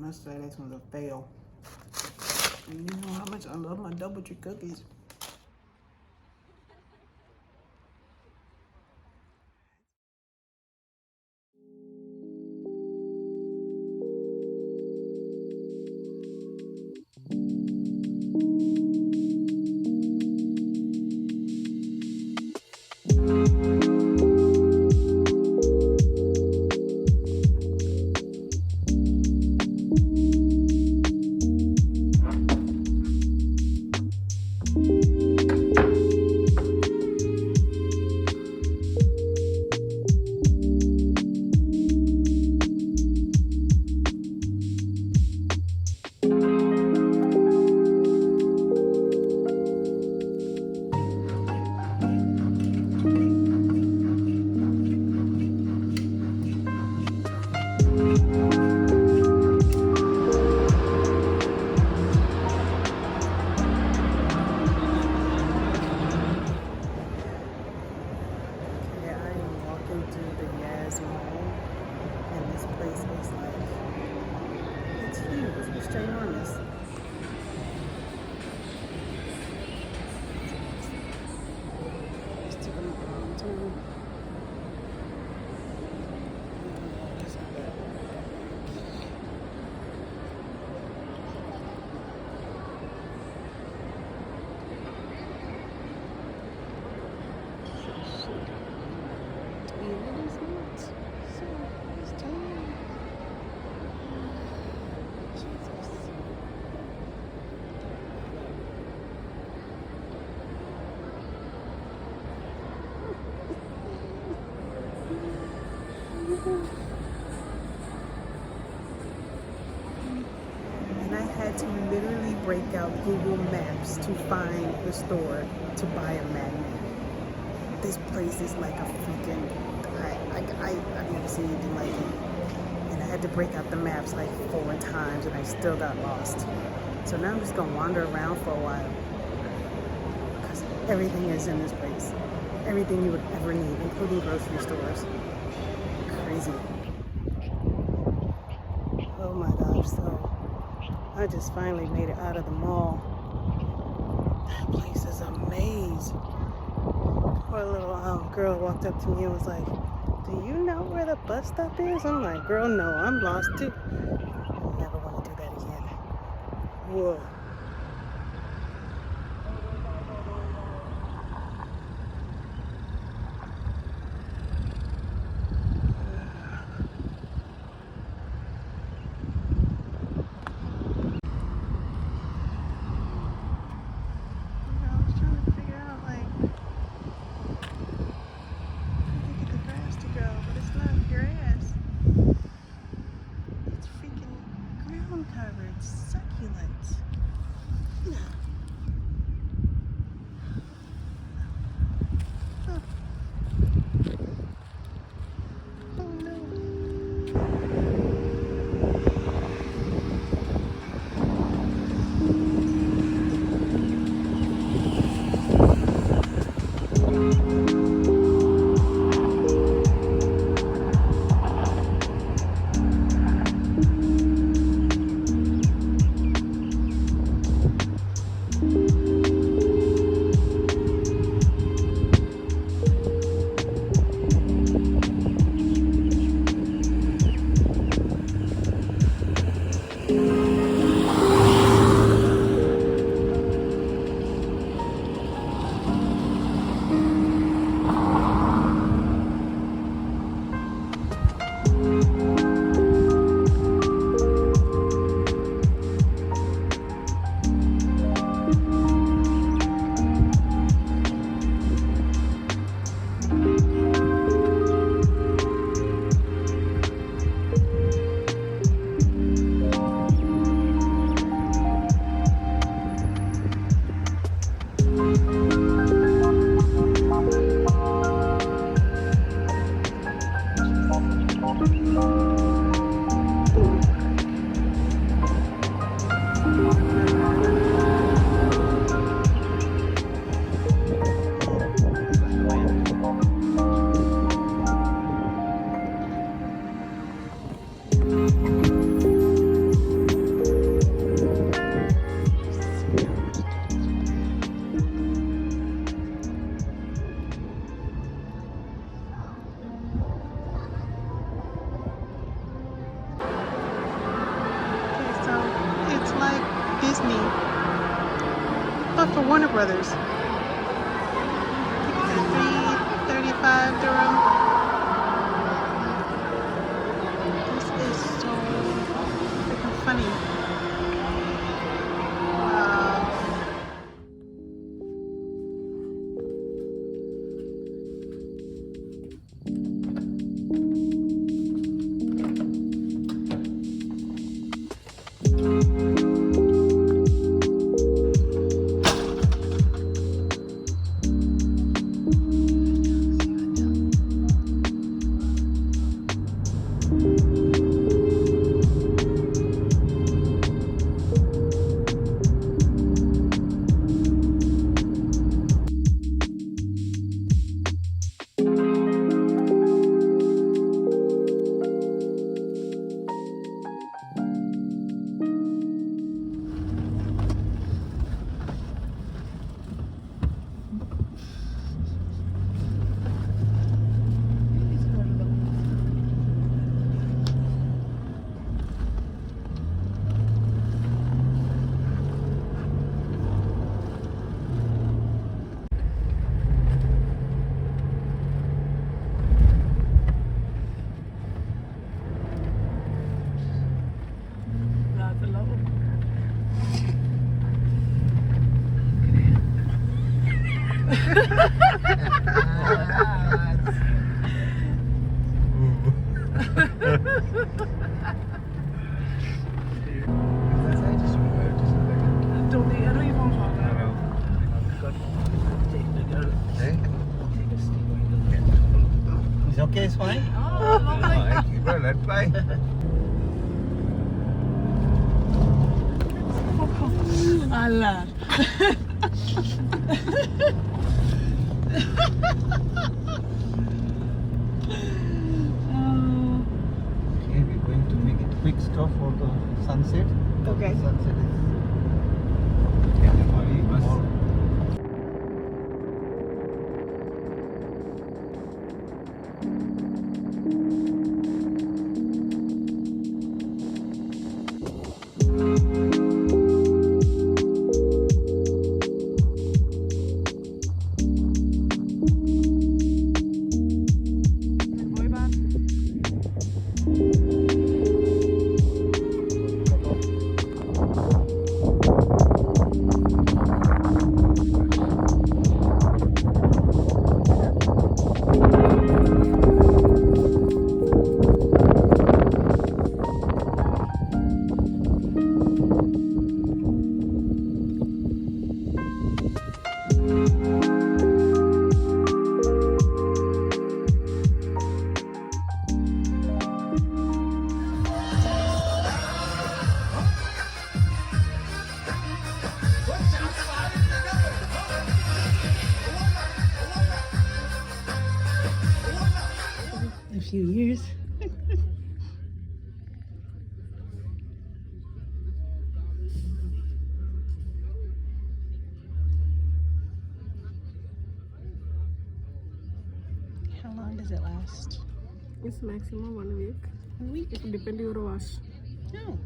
must say this one's a fail. And you know how much I love my Doubletree cookies. Through the Yas Mall, and this place is like, it's huge, it's ginormous. It's taking a long time. And I had to literally break out Google Maps to find the store to buy a magnet. This place is like a freaking, I've never seen anything like it. And I had to break out the maps like 4 times and I still got lost. So now I'm just gonna wander around for a while. Because everything is in this place. Everything you would ever need, including grocery stores. Crazy. Oh my gosh, so I just finally made it out of the mall. That place is a maze. Poor little girl walked up to me and was like, "Do you know where the bus stop is?" I'm like, "Girl, no, I'm lost too." I never want to do that again. Whoa. Warner Brothers. 335 dirham. This is so freaking funny. Wow. It's okay, it's fine. Let's try. Allah. Okay, we're going to make it quick stop for the sunset. Okay. Sunset is A few years. How long does it last? It's maximum 1 week. 1 week? It depends your wash. No.